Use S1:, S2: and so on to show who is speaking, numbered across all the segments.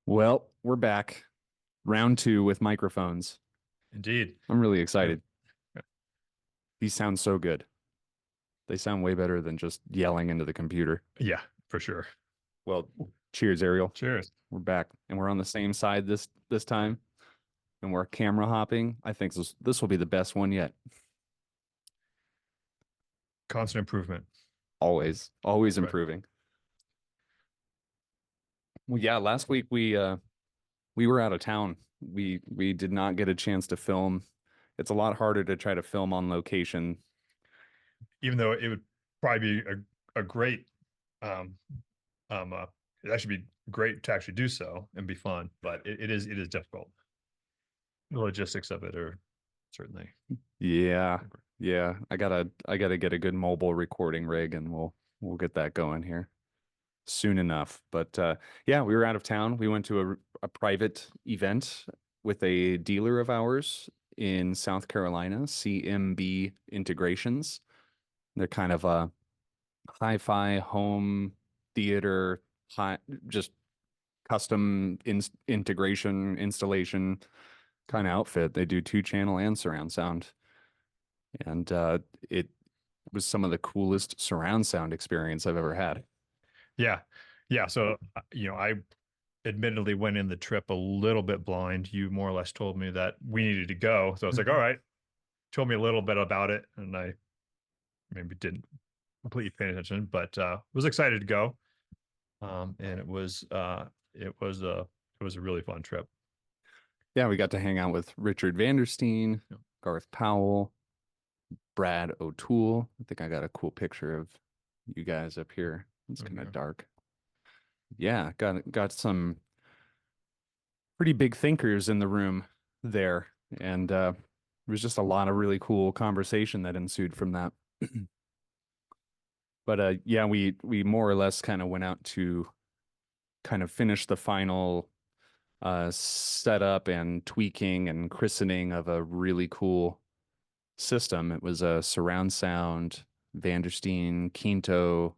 S1: Well, we're back. Round two with microphones.
S2: Indeed.
S1: I'm really excited.
S2: Yeah.
S1: These sound so good. They sound way better than just yelling into the computer.
S2: Yeah, for sure.
S1: Well, cheers, Ariel.
S2: Cheers.
S1: We're back, and we're on the same side this time, and we're camera hopping. I think this will be the best one yet.
S2: Constant improvement.
S1: Always
S2: Right.
S1: improving. Well, yeah, last week we were out of town. We did not get a chance to film. It's a lot harder to try to film on location.
S2: Even though it would probably be a great it actually be great to actually do so and be fun, but it is difficult. The logistics of it are certainly.
S1: Yeah. Yeah. I gotta get a good mobile recording rig and we'll get that going here soon enough. But yeah, we were out of town. We went to a private event with a dealer of ours in South Carolina, CMB Integrations. They're kind of a hi-fi home theater, high, just custom integration installation kind of outfit. They do 2 channel and surround sound. And it was some of the coolest surround sound experience I've ever had.
S2: Yeah. Yeah. So, I admittedly went in the trip a little bit blind. You more or less told me that we needed to go. So I was like, all right, told me a little bit about it. And I maybe didn't completely pay attention, but was excited to go. And it was a really fun trip.
S1: Yeah, we got to hang out with Richard Vandersteen,
S2: Yeah.
S1: Garth Powell, Brad O'Toole. I think I got a cool picture of you guys up here. It's kind of dark. Yeah, got some pretty big thinkers in the room there, and there was just a lot of really cool conversation that ensued from that. But yeah, we more or less kind of went out to kind of finish the final setup and tweaking and christening of a really cool system. It was a surround sound Vandersteen Quinto,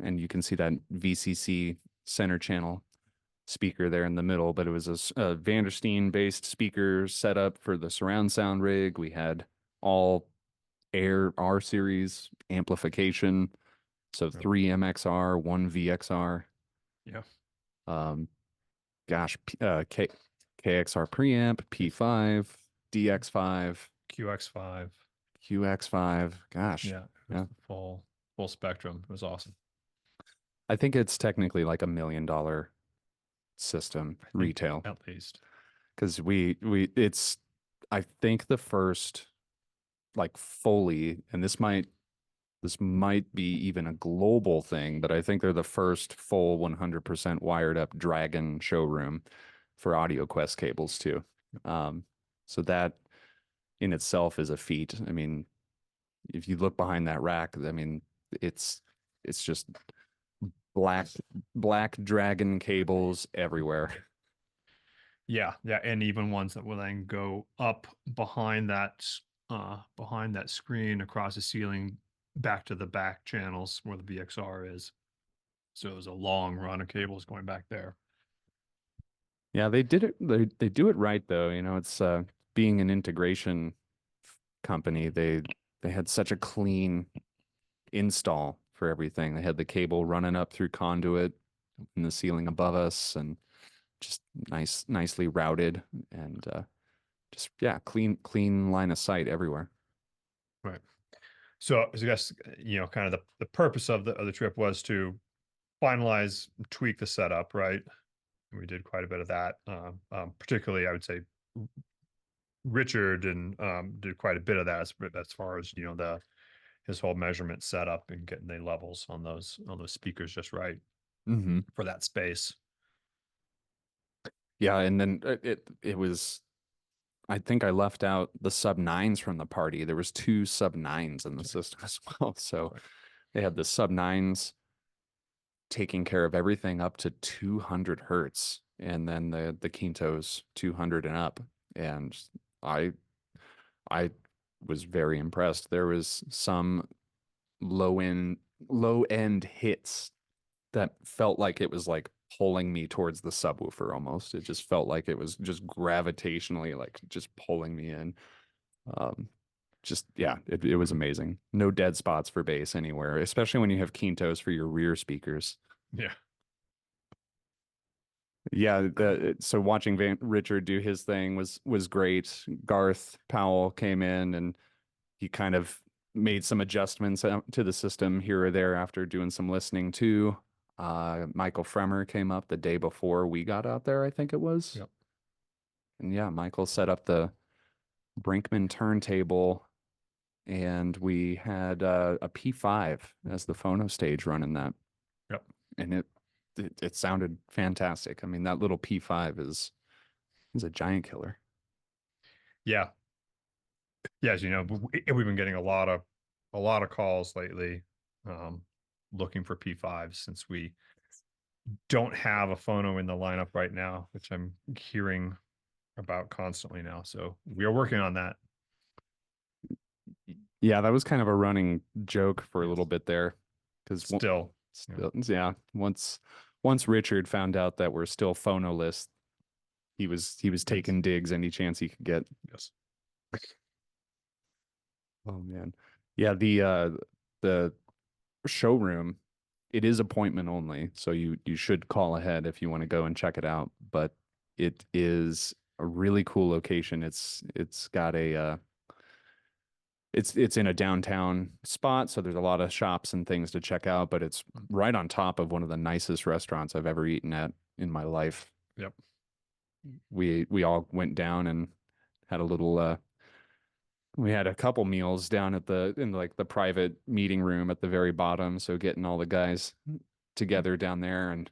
S1: and you can see that VCC center channel speaker there in the middle, but it was a Vandersteen based speaker setup for the surround sound rig. We had all Ayre R series amplification. So 3 MXR, 1 VXR.
S2: Yeah.
S1: Um, gosh, KXR preamp, P5, DX5,
S2: QX5.
S1: QX5. Gosh,
S2: Yeah.
S1: yeah.
S2: Full spectrum. It was awesome.
S1: I think it's technically like $1 million system retail
S2: At least.
S1: because it's I think the first like fully, and this might be even a global thing, but I think they're the first full 100% wired up Dragon showroom for AudioQuest cables too. So that in itself is a feat. I mean, if you look behind that rack, I mean, it's just black Dragon cables everywhere.
S2: Yeah, yeah, and even ones that will then go up behind that screen across the ceiling back to the back channels where the VXR is. So it was a long run of cables going back there.
S1: Yeah, they did it. They do it right though. You know, it's being an integration company. They had such a clean install for everything. They had the cable running up through conduit in the ceiling above us, and just nicely routed, and just yeah, clean line of sight everywhere.
S2: Right. So I guess kind of the purpose of the trip was to finalize, tweak the setup, right? We did quite a bit of that. Particularly, I would say Richard and did quite a bit of that as far as his whole measurement setup and getting the levels on those speakers just right
S1: Mm-hmm.
S2: for that space.
S1: Yeah, and then it was. I think I left out the sub 9s from the party. There was 2 sub 9s in the system as well. So
S2: Right.
S1: they had the sub 9s taking care of everything up to 200 hertz, and then the Quintos 200 and up. And I I was very impressed. There was some low end hits that felt like it was like pulling me towards the subwoofer almost. It just felt like it was just gravitationally like just pulling me in. Um, just yeah, it was amazing. No dead spots for bass anywhere, especially when you have Quintos for your rear speakers.
S2: Yeah.
S1: Yeah, so watching Richard do his thing was great. Garth Powell came in and he kind of made some adjustments to the system here or there after doing some listening too. Michael Fremer came up the day before we got out there, I think it was.
S2: Yep.
S1: And yeah, Michael set up the Brinkman turntable and we had a P5 as the phono stage running that.
S2: Yep.
S1: And it sounded fantastic. I mean, that little P5 is a giant killer.
S2: Yeah. Yeah, as you know, we've been getting a lot of calls lately, looking for P5s since we don't have a phono in the lineup right now, which I'm hearing about constantly now. So we are working on that.
S1: Yeah, that was kind of a running joke for a
S2: Yes.
S1: little bit there because
S2: Still,
S1: yeah, once Richard found out that we're still phonoless, he was taking digs any chance he could get.
S2: yes.
S1: Oh man. Yeah, the showroom, it is appointment only, so you should call ahead if you want to go and check it out, but it is a really cool location. It's got a it's in a downtown spot, so there's a lot of shops and things to check out, but it's right on top of one of the nicest restaurants I've ever eaten at in my life.
S2: Yep.
S1: We all went down and had a little we had a couple meals down at in like the private meeting room at the very bottom, so getting all the guys together down there and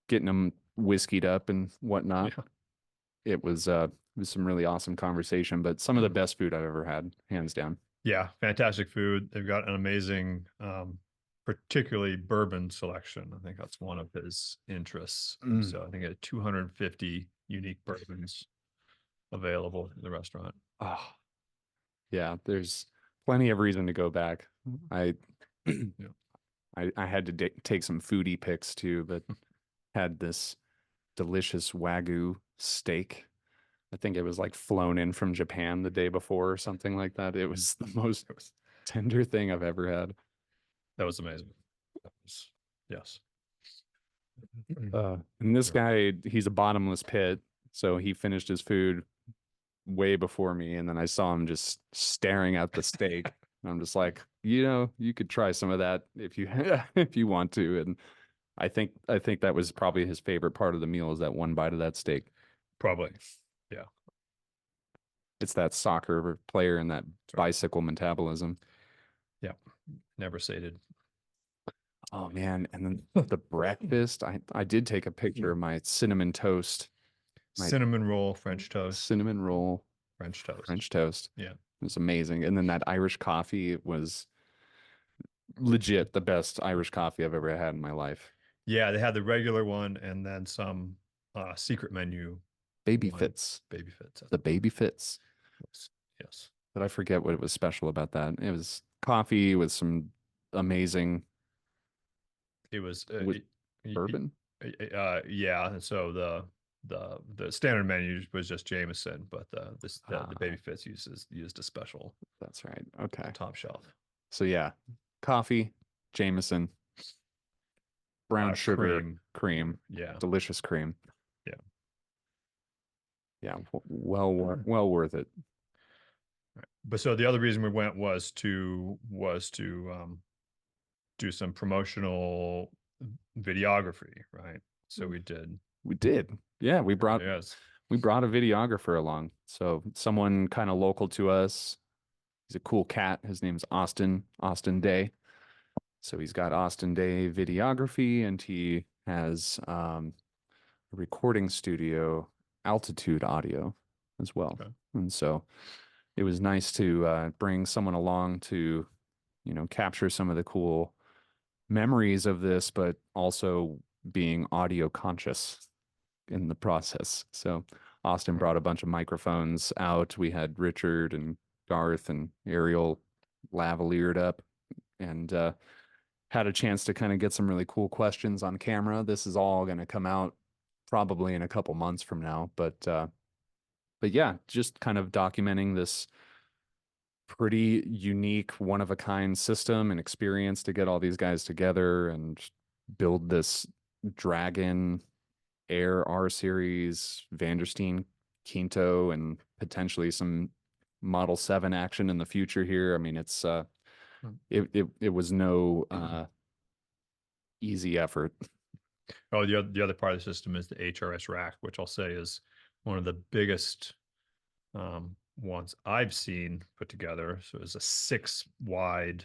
S1: getting them whiskeyed up and whatnot.
S2: Yeah.
S1: It was some really awesome conversation, but some of the best food I've ever had, hands down.
S2: Yeah, fantastic food. They've got an amazing, particularly bourbon selection. I think that's one of his interests. So I think it had 250 unique bourbons available in the restaurant.
S1: Oh, yeah, there's plenty of reason to go back. I I had to take some foodie pics too, but had this delicious Wagyu steak. I think it was like flown in from Japan the day before or something like that. It was the most tender thing I've ever had.
S2: That was amazing. Yes.
S1: And this guy, he's a bottomless pit, so he finished his food way before me, and then I saw him just staring at the steak. And I'm just like, you could try some of that if you if you want to. And I think that was probably his favorite part of the meal is that one bite of that steak.
S2: Probably. Yeah.
S1: It's that soccer player and that bicycle metabolism.
S2: Yeah. Never sated.
S1: Oh man. And then the breakfast, I did take a picture of my cinnamon toast.
S2: Cinnamon roll, French toast.
S1: Cinnamon roll,
S2: French toast.
S1: French toast.
S2: Yeah.
S1: It was amazing. And then that Irish coffee was legit the best Irish coffee I've ever had in my life.
S2: Yeah, they had the regular one and then some secret menu.
S1: Baby Fits.
S2: Baby Fits.
S1: The Baby Fits.
S2: Yes.
S1: But I forget what was special about that. It was coffee with some amazing.
S2: It was
S1: bourbon.
S2: Yeah. And so the standard menu was just Jameson, but the Baby Fits used a special.
S1: That's right. Okay.
S2: Top shelf.
S1: So yeah, coffee, Jameson, brown sugar, cream.
S2: Yeah.
S1: Delicious cream.
S2: Yeah.
S1: Yeah. Well worth it.
S2: Right. But so the other reason we went was to do some promotional videography, right? So we did. Yeah, we brought a videographer along. So someone kind of local to us. He's a cool cat. His name's Austin Day. So he's got Austin Day videography, and he has a recording studio, Altitude Audio, as well. Okay. And so it was nice to bring someone along to, capture some of the cool memories of this, but also being audio conscious in the process. So Austin brought a bunch of microphones out. We had Richard and Garth and Ariel lavaliered up, and
S1: had a chance to kind of get some really cool questions on camera. This is all going to come out probably in a couple months from now, but yeah, just kind of documenting this pretty unique, one of a kind system and experience to get all these guys together and build this Dragon Air R series, Vandersteen Quinto, and potentially some Model 7 action in the future here. I mean, it was no easy effort.
S2: Oh, the other part of the system is the HRS rack, which I'll say is one of the biggest ones I've seen put together. So it's a 6 wide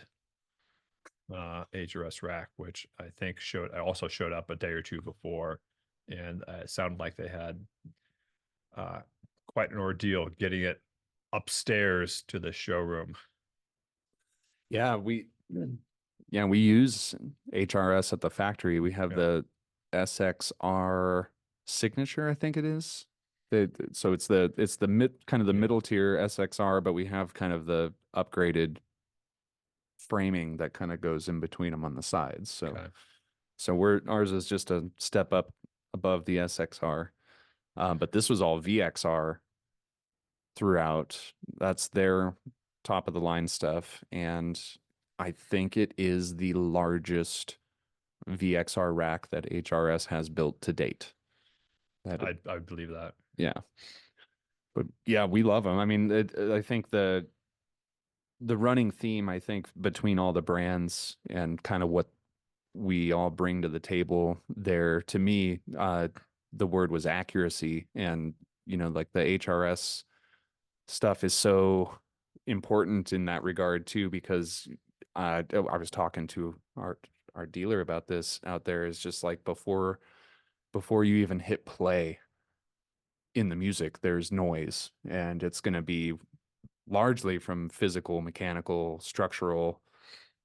S2: HRS rack, which I think also showed up a day or two before, and it sounded like they had quite an ordeal getting it upstairs to the showroom.
S1: Yeah, we use HRS at the factory. We have the SXR signature, I think it is. So it's the kind of the middle tier SXR, but we have kind of the upgraded framing that kind of goes in between them on the sides. So ours is just a step up above the SXR. But this was all VXR throughout. That's their top of the line stuff. And I think it is the largest VXR rack that HRS has built to date.
S2: I believe that.
S1: Yeah. But yeah, we love them. I mean, I think the running theme, I think, between all the brands and kind of what we all bring to the table there, to me, the word was accuracy. And, like the HRS stuff is so important in that regard too, because I was talking to our dealer about this out there. Is just like before you even hit play in the music, there's noise, and it's going to be largely from physical, mechanical, structural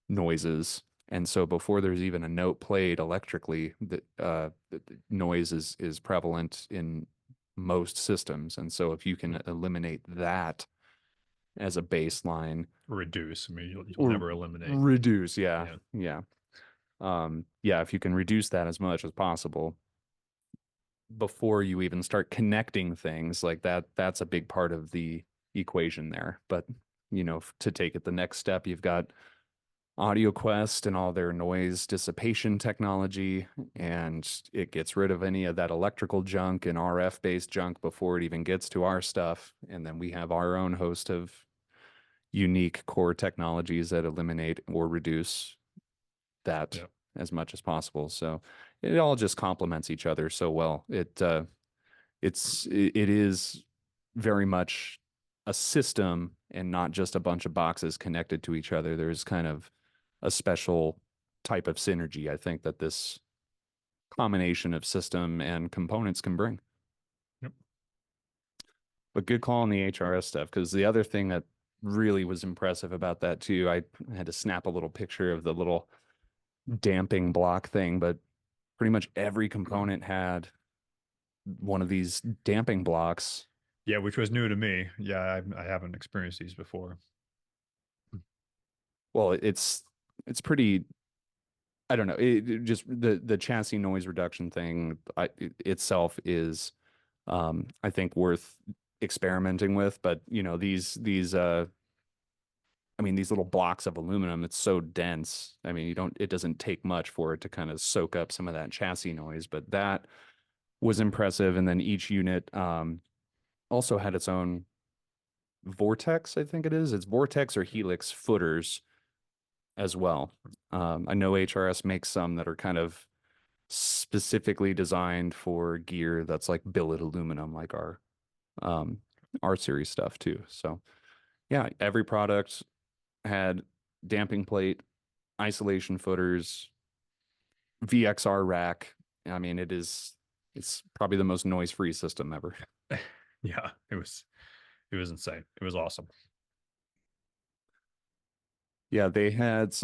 S1: noises. And so before there's even a note played electrically, the noise is prevalent in most systems. And so if you can eliminate that as a baseline,
S2: reduce. I mean, you'll never eliminate.
S1: Reduce, yeah. If you can reduce that as much as possible before you even start connecting things like that, that's a big part of the equation there. But to take it the next step, you've got AudioQuest and all their noise dissipation technology, and it gets rid of any of that electrical junk and RF based junk before it even gets to our stuff. And then we have our own host of unique core technologies that eliminate or reduce that as much as possible. So it all just complements each other so well. It is very much a system and not just a bunch of boxes connected to each other. There's kind of a special type of synergy, I think, that this combination of system and components can bring.
S2: Yep.
S1: But good call on the HRS stuff, because the other thing that really was impressive about that too, I had to snap a little picture of the little damping block thing, but pretty much every component had one of these damping blocks.
S2: Yeah, which was new to me. Yeah, I haven't experienced these before.
S1: Well, it's pretty, I don't know, it just the chassis noise reduction thing itself is I think worth experimenting with. But these I mean, these little blocks of aluminum, it's so dense. I mean, it doesn't take much for it to kind of soak up some of that chassis noise, but that was impressive. And then each unit also had its own vortex, I think it is. It's vortex or helix footers as well. I know HRS makes some that are kind of specifically designed for gear that's like billet aluminum, like our series stuff too. So yeah, every product had damping plate, isolation footers, VXR rack. I mean, it's probably the most noise-free system ever.
S2: Yeah, it was insane. It was awesome.
S1: Yeah, they have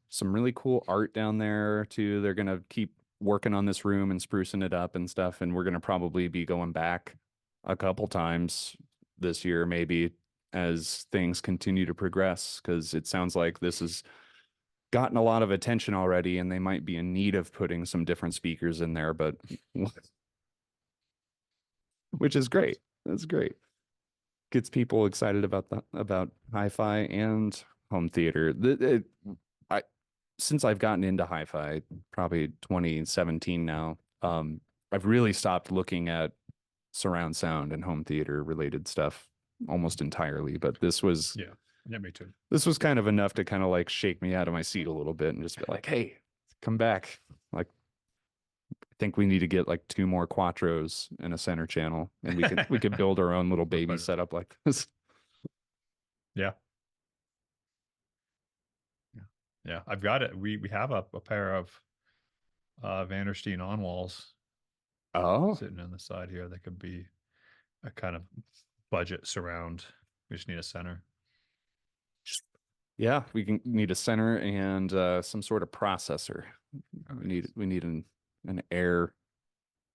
S1: some really cool art down there too. They're gonna keep working on this room and sprucing it up and stuff, and we're gonna probably be going back a couple times this year, maybe, as things continue to progress, because it sounds like this is gotten a lot of attention already, and they might be in need of putting some different speakers in there, but which is great. That's great. Gets people excited about hi-fi and home theater. I since I've gotten into hi-fi, probably 2017 now, I've really stopped looking at surround sound and home theater related stuff almost entirely. But
S2: Yeah, me too.
S1: this was kind of enough to kind of like shake me out of my seat a little bit and just be like, hey, come back. Like, I think we need to get like 2 more Quattros and a center channel, and we could build our own little baby setup like this.
S2: Yeah. Yeah, I've got it. We have a pair of Vandersteen on walls
S1: Oh,
S2: sitting on the side here. That could be a kind of budget surround. We just need a center.
S1: yeah, we can need a center and some sort of processor. We need an Air.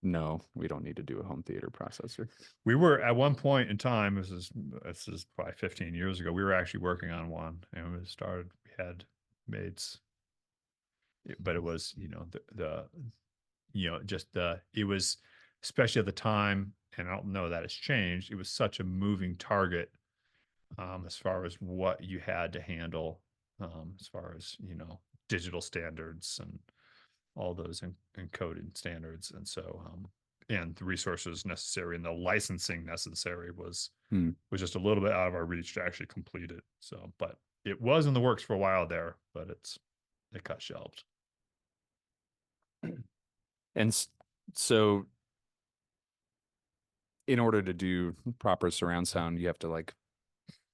S1: No, we don't need to do a home theater processor.
S2: We were at one point in time. This is probably 15 years ago. We were actually working on one, and we started. We had mates, but it was it was, especially at the time, and I don't know that it's changed. It was such a moving target as far as what you had to handle, as far as digital standards and all those encoded standards, and so and the resources necessary and the licensing necessary was just a little bit out of our reach to actually complete it. So, but it was in the works for a while there, but it got shelved.
S1: And so in order to do proper surround sound, you have to like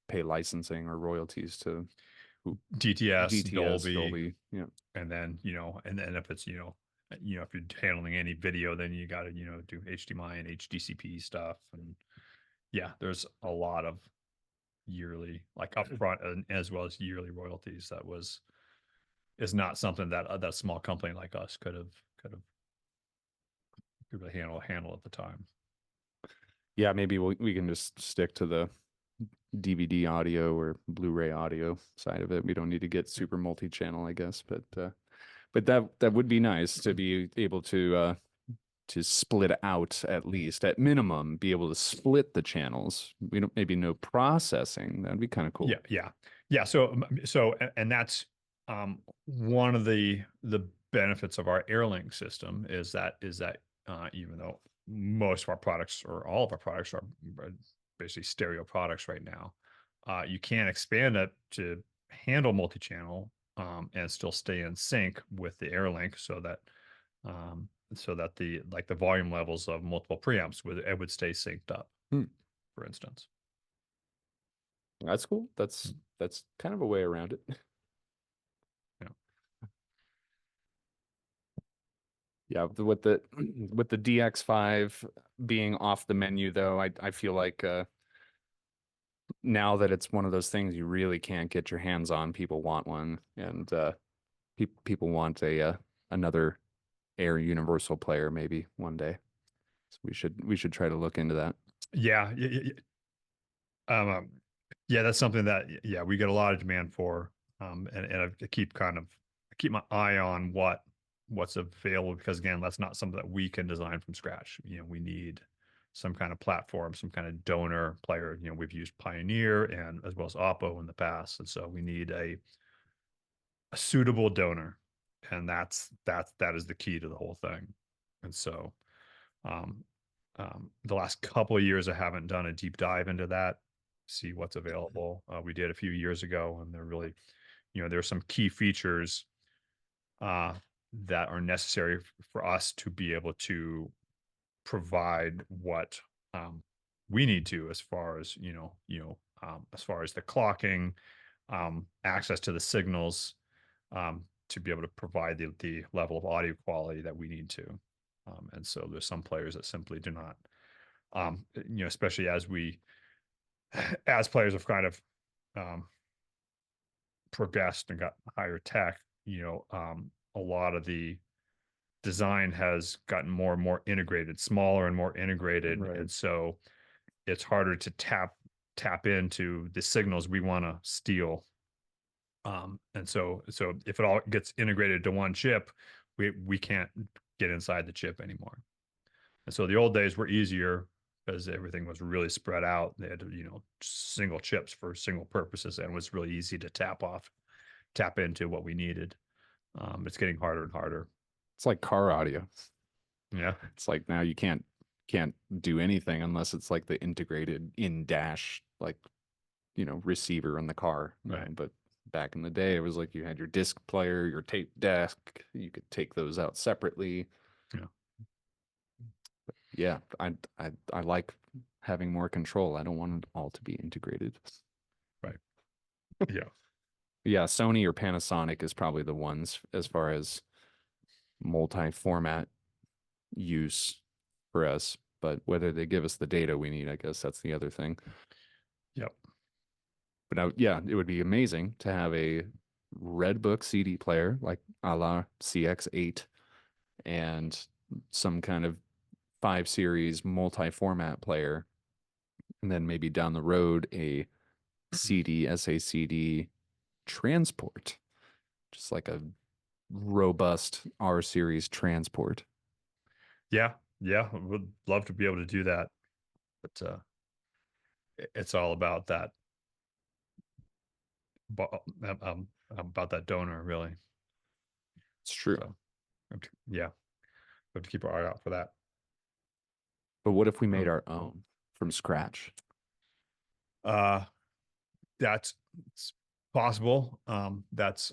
S1: pay licensing or royalties to
S2: DTS,
S1: Dolby. Yeah.
S2: And then, if it's, if you're handling any video, then you got to, do HDMI and HDCP stuff. And yeah, there's a lot of yearly, like upfront and as well as yearly royalties. Is not something that that small company like us could really handle at the time.
S1: Yeah, maybe we can just stick to the DVD audio or Blu-ray audio side of it. We don't need to get super multi-channel, I guess, but that would be nice to be able to split out, at least at minimum, be able to split the channels. We don't, maybe no processing. That'd be kind of cool.
S2: Yeah. So and that's one of the benefits of our AirLink system is that even though most of our products or all of our products are basically stereo products right now, you can expand it to handle multi-channel and still stay in sync with the AirLink, so that the volume levels of multiple preamps would stay synced up, for instance.
S1: That's cool. That's kind of a way around it. Yeah, with the DX5 being off the menu, though, I feel like now that it's one of those things you really can't get your hands on, people want one, and people want another Air universal player maybe one day. So we should try to look into that.
S2: Yeah. Yeah, that's something that we get a lot of demand for, and I keep my eye on what's available, because again, that's not something that we can design from scratch. We need some kind of platform, some kind of donor player. We've used Pioneer and as well as Oppo in the past, and so we need a suitable donor, and that is the key to the whole thing. And so the last couple of years I haven't done a deep dive into that, see what's available. We did a few years ago, and they're really, there's some key features that are necessary for us to be able to provide what we need to, as far as as far as the clocking, access to the signals, to be able to provide the level of audio quality that we need to. And so there's some players that simply do not, especially as players have kind of progressed and got higher tech, a lot of the design has gotten more and more integrated, smaller and more integrated.
S1: Right.
S2: And so it's harder to tap into the signals we want to steal And so if it all gets integrated to one chip, we can't get inside the chip anymore. And so the old days were easier because everything was really spread out. They had, single chips for single purposes, and it was really easy to tap into what we needed. It's getting harder and harder.
S1: It's like car audio.
S2: Yeah.
S1: It's like now you can't do anything unless it's like the integrated in dash, like, receiver in the car.
S2: Right.
S1: But back in the day, it was like you had your disc player, your tape deck. You could take those out separately.
S2: Yeah.
S1: Yeah, I like having more control. I don't want it all to be integrated.
S2: Right. Yeah.
S1: Yeah, Sony or Panasonic is probably the ones as far as multi-format use for us. But whether they give us the data we need, I guess that's the other thing.
S2: Yep.
S1: But now, yeah, it would be amazing to have a Redbook CD player like a la CX8 and some kind of 5 series multi-format player, and then maybe down the road a CD SACD transport, just like a robust R series transport.
S2: Yeah. Yeah. Would love to be able to do that, but it's all about that. About that donor, really.
S1: It's true.
S2: So, yeah, we have to keep our eye out for that.
S1: But what if we made our own from scratch?
S2: That's it's possible. That's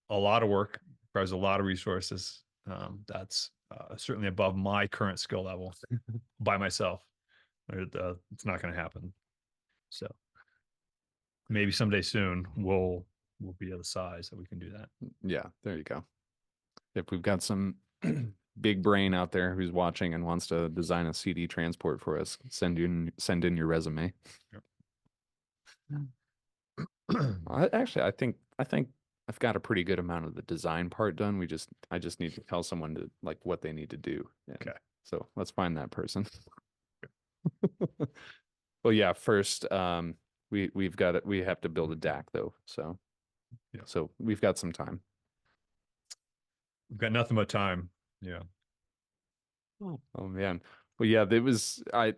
S2: a lot of work, requires a lot of resources. That's certainly above my current skill level by myself. It's not going to happen. So maybe someday soon we'll be of the size that we can do that.
S1: Yeah, there you go. If we've got some big brain out there who's watching and wants to design a CD transport for us, send in your resume. Actually, I think I've got a pretty good amount of the design part done. I just need to tell someone to like what they need to do.
S2: Okay.
S1: So let's find that person. Well, yeah, first, we have to build a DAC though. So,
S2: Yeah.
S1: So we've got some time.
S2: We've got nothing but time. Yeah.
S1: Oh man. Well, yeah, I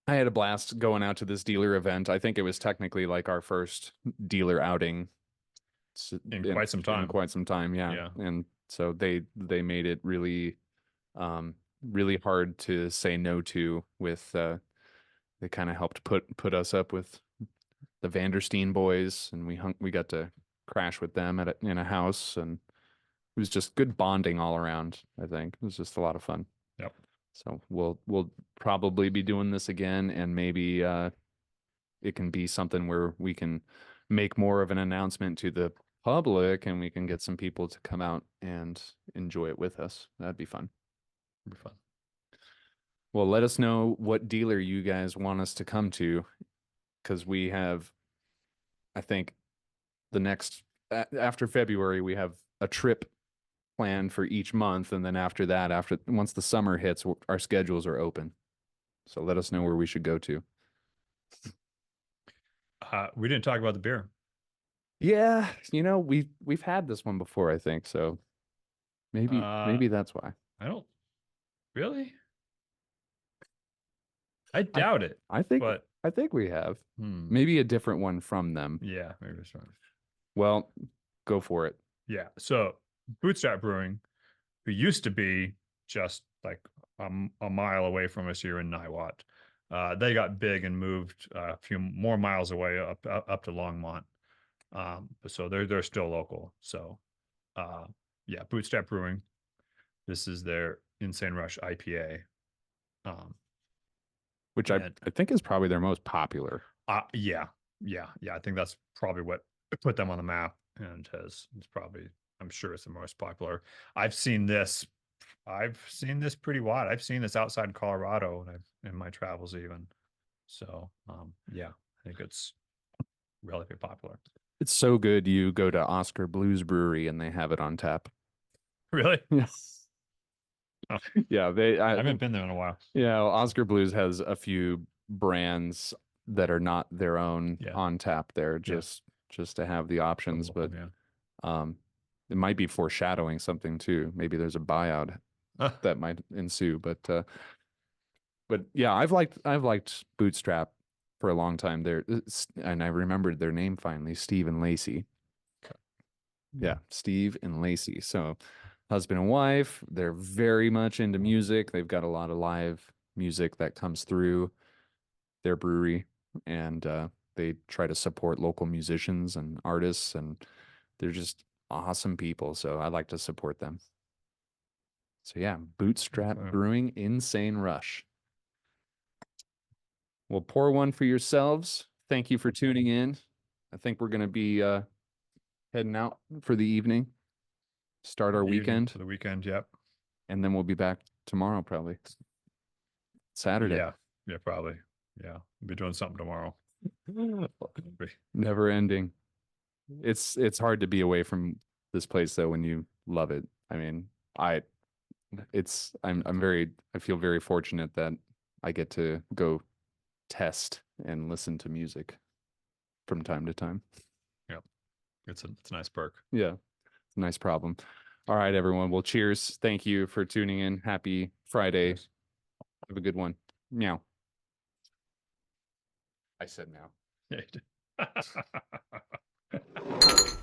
S1: had a blast going out to this dealer event. I think it was technically like our first dealer outing
S2: In quite some time.
S1: In quite some time, yeah.
S2: Yeah.
S1: And so they made it really really hard to say no to with they kind of helped put us up with the Vandersteen boys, and we got to crash with them in a house, and it was just good bonding all around. I think it was just a lot of fun.
S2: Yep.
S1: So we'll probably be doing this again, and maybe it can be something where we can make more of an announcement to the public, and we can get some people to come out and enjoy it with us. That'd be fun.
S2: It'll be fun.
S1: Well, let us know what dealer you guys want us to come to, because we have, I think, the next after February we have a trip planned for each month, and then after that, once the summer hits, our schedules are open. So let us know where we should go to.
S2: We didn't talk about the beer.
S1: Yeah, we've had this one before, I think. So maybe that's why.
S2: I don't really. I doubt it.
S1: I think we have
S2: Hmm.
S1: maybe a different one from them.
S2: Yeah, maybe it's right.
S1: Well, go for it.
S2: Yeah. So Bootstrap Brewing, who used to be just like a mile away from us here in Niwot, they got big and moved a few more miles away up to Longmont. So they're still local. So yeah, Bootstrap Brewing. This is their Insane Rush IPA.
S1: Which I think is probably their most popular.
S2: Yeah. I think that's probably what put them on the map, and it's probably, I'm sure it's the most popular. I've seen this pretty wide. I've seen this outside Colorado, and in my travels even. So yeah, I think it's relatively popular.
S1: It's so good. You go to Oscar Blues Brewery and they have it on tap.
S2: Really?
S1: Yes.
S2: Oh.
S1: Yeah,
S2: I haven't been there in a while.
S1: Yeah, Oscar Blues has a few brands that are not their own on tap. They're just just to have the options. But
S2: Yeah.
S1: it might be foreshadowing something too. Maybe there's a buyout that might ensue. But yeah, I've liked Bootstrap for a long time there, and I remembered their name finally, Steve and Lacey. Yeah, Steve and Lacey. So husband and wife, they're very much into music. They've got a lot of live music that comes through their brewery, and they try to support local musicians and artists, and they're just awesome people. So I like to support them. So yeah, Bootstrap
S2: Okay.
S1: Brewing, Insane Rush. Well, pour one for yourselves. Thank you for tuning in. I think we're going to be heading out for the evening, start our
S2: Evening
S1: weekend,
S2: for the weekend. Yep.
S1: and then we'll be back tomorrow, probably Saturday.
S2: Yeah. Yeah, probably. Yeah. We'll be doing something tomorrow.
S1: Never ending. It's hard to be away from this place though when you love it. I mean, I feel very fortunate that I get to go test and listen to music from time to time.
S2: Yep. It's a nice perk.
S1: Yeah. It's a nice problem. All right, everyone. Well, cheers. Thank you for tuning in. Happy Friday.
S2: Cheers.
S1: Have a good one. Meow. I said meow.
S2: Yeah, you did.